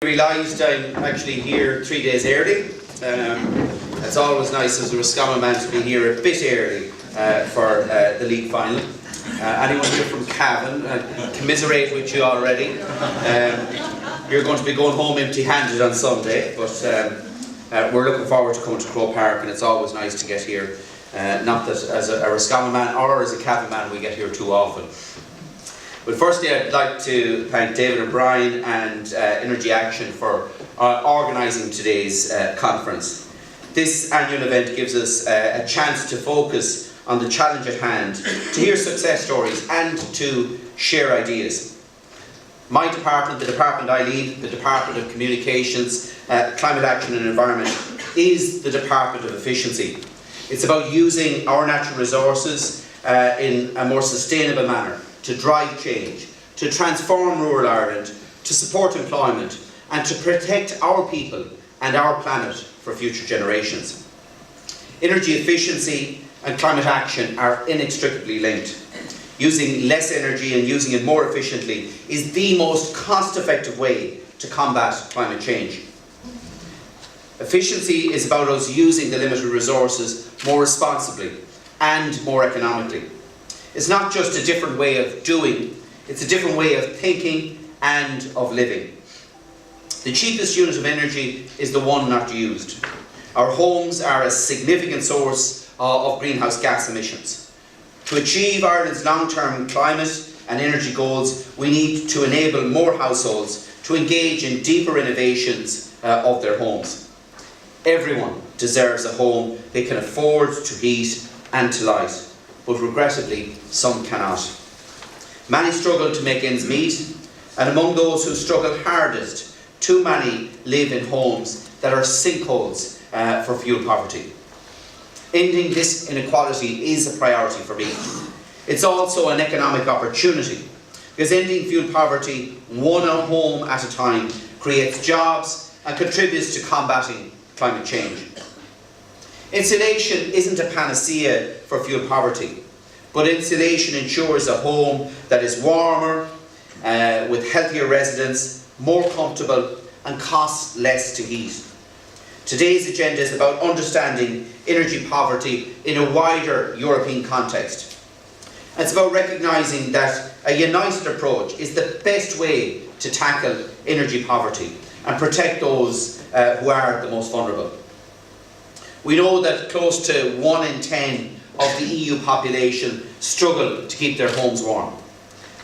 I realised I'm actually here 3 days early. It's always nice as a Roscommon man to be here a bit early for the league final. Anyone here from Cavan, I commiserate with you already. You're going to be going home empty-handed on Sunday, but we're looking forward to coming to Croke Park, and it's always nice to get here. Not that as a Roscommon man or as a Cavan man we get here too often. But firstly, I'd like to thank David and Brian and Energy Action for organising today's conference. This annual event gives us a chance to focus on the challenge at hand, to hear success stories and to share ideas. My department, the department I lead, the Department of Communications, Climate Action and Environment, is the Department of Efficiency. It's about using our natural resources in a more sustainable manner, to drive change, to transform rural Ireland, to support employment, and to protect our people and our planet for future generations. Energy efficiency and climate action are inextricably linked. Using less energy and using it more efficiently is the most cost-effective way to combat climate change. Efficiency is about us using the limited resources more responsibly and more economically. It's not just a different way of doing, it's a different way of thinking and of living. The cheapest unit of energy is the one not used. Our homes are a significant source of greenhouse gas emissions. To achieve Ireland's long-term climate and energy goals, we need to enable more households to engage in deeper innovations of their homes. Everyone deserves a home they can afford to heat and to light, but regrettably, some cannot. Many struggle to make ends meet, and among those who struggle hardest, too many live in homes that are sinkholes for fuel poverty. Ending this inequality is a priority for me. It's also an economic opportunity, because ending fuel poverty one home at a time creates jobs and contributes to combating climate change. Insulation isn't a panacea for fuel poverty, but insulation ensures a home that is warmer, with healthier residents, more comfortable and costs less to heat. Today's agenda is about understanding energy poverty in a wider European context. It's about recognising that a united approach is the best way to tackle energy poverty and protect those who are the most vulnerable. We know that close to 1 in 10 of the EU population struggle to keep their homes warm.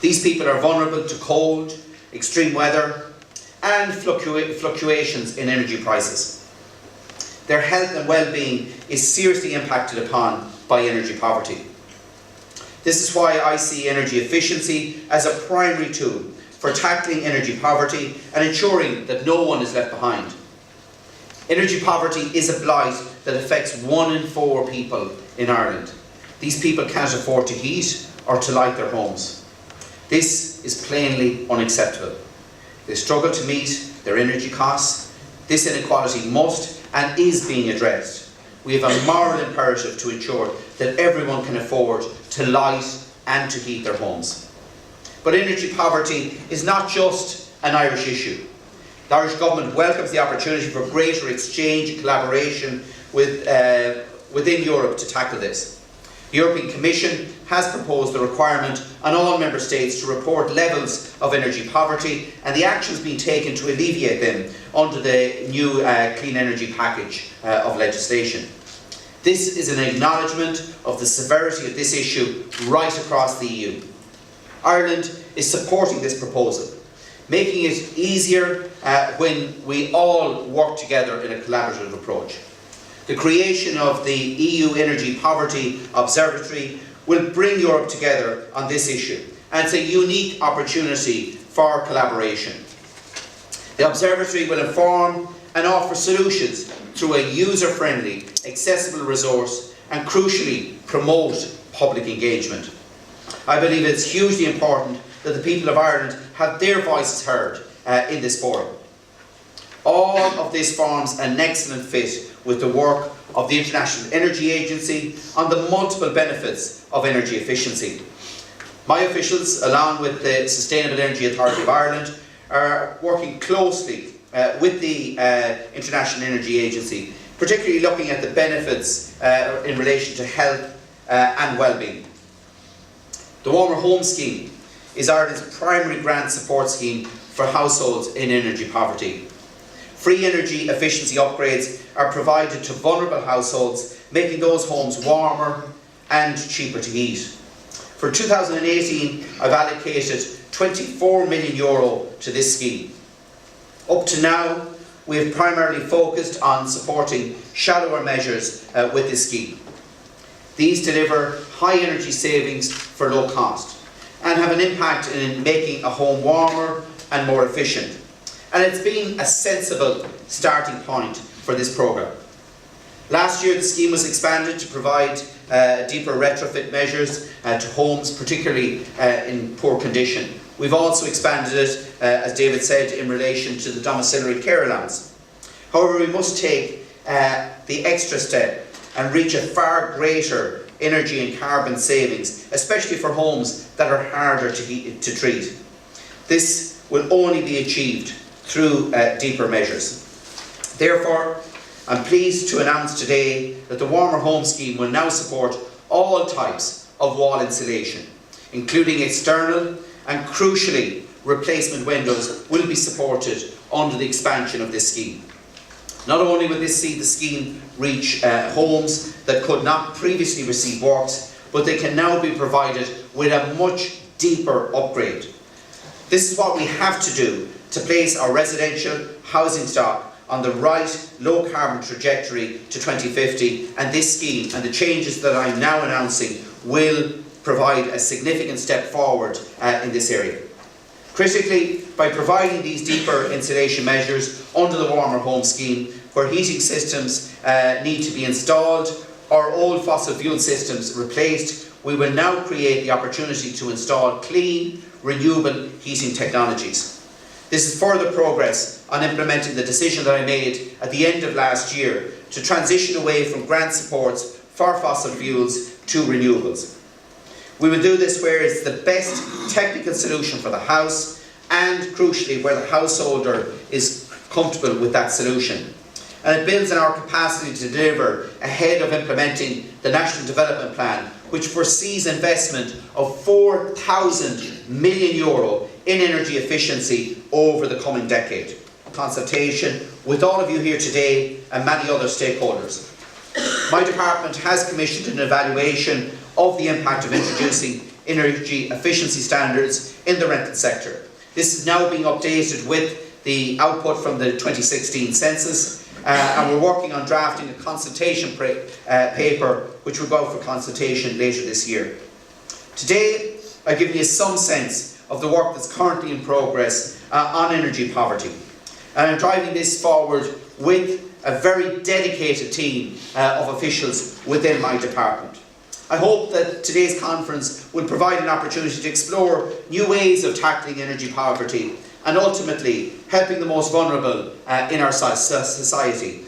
These people are vulnerable to cold, extreme weather and fluctuations in energy prices. Their health and well-being is seriously impacted upon by energy poverty. This is why I see energy efficiency as a primary tool for tackling energy poverty and ensuring that no one is left behind. Energy poverty is a blight that affects 1 in 4 people in Ireland. These people can't afford to heat or to light their homes. This is plainly unacceptable. They struggle to meet their energy costs. This inequality must and is being addressed. We have a moral imperative to ensure that everyone can afford to light and to heat their homes. But energy poverty is not just an Irish issue. The Irish Government welcomes the opportunity for greater exchange and collaboration within Europe to tackle this. The European Commission has proposed the requirement on all Member States to report levels of energy poverty and the actions being taken to alleviate them under the new Clean Energy Package of legislation. This is an acknowledgement of the severity of this issue right across the EU. Ireland is supporting this proposal, making it easier when we all work together in a collaborative approach. The creation of the EU Energy Poverty Observatory will bring Europe together on this issue, and it's a unique opportunity for collaboration. The Observatory will inform and offer solutions through a user-friendly, accessible resource and, crucially, promote public engagement. I believe it's hugely important that the people of Ireland have their voices heard in this forum. All of this forms an excellent fit with the work of the International Energy Agency on the multiple benefits of energy efficiency. My officials, along with the Sustainable Energy Authority of Ireland, are working closely with the International Energy Agency, particularly looking at the benefits in relation to health and well-being. The Warmer Home Scheme is Ireland's primary grant support scheme for households in energy poverty. Free energy efficiency upgrades are provided to vulnerable households, making those homes warmer and cheaper to heat. For 2018, I've allocated €24 million to this scheme. Up to now, we have primarily focused on supporting shallower measures with this scheme. These deliver high energy savings for low cost and have an impact in making a home warmer and more efficient. And it's been a sensible starting point for this programme. Last year the scheme was expanded to provide deeper retrofit measures to homes, particularly in poor condition. We've also expanded it, as David said, in relation to the domiciliary care allowance. However, we must take the extra step and reach a far greater energy and carbon savings, especially for homes that are harder to treat. This will only be achieved through deeper measures. Therefore, I'm pleased to announce today that the Warmer Home Scheme will now support all types of wall insulation, including external and, crucially, replacement windows will be supported under the expansion of this scheme. Not only will this see the scheme reach homes that could not previously receive works, but they can now be provided with a much deeper upgrade. This is what we have to do to place our residential housing stock on the right low carbon trajectory to 2050, and this scheme and the changes that I'm now announcing will provide a significant step forward in this area. Critically, by providing these deeper insulation measures under the Warmer Home Scheme, where heating systems need to be installed or old fossil fuel systems replaced, we will now create the opportunity to install clean, renewable heating technologies. This is further progress on implementing the decision that I made at the end of last year to transition away from grant supports for fossil fuels to renewables. We will do this where it's the best technical solution for the house and, crucially, where the householder is comfortable with that solution. And it builds on our capacity to deliver ahead of implementing the National Development Plan, which foresees investment of €4,000 million in energy efficiency over the coming decade. Consultation with all of you here today and many other stakeholders. My department has commissioned an evaluation of the impact of introducing energy efficiency standards in the rental sector. This is now being updated with the output from the 2016 census, and we're working on drafting a consultation paper which will go out for consultation later this year. Today I've given you some sense of the work that's currently in progress on energy poverty, and I'm driving this forward with a very dedicated team of officials within my department. I hope that today's conference will provide an opportunity to explore new ways of tackling energy poverty and ultimately helping the most vulnerable in our society.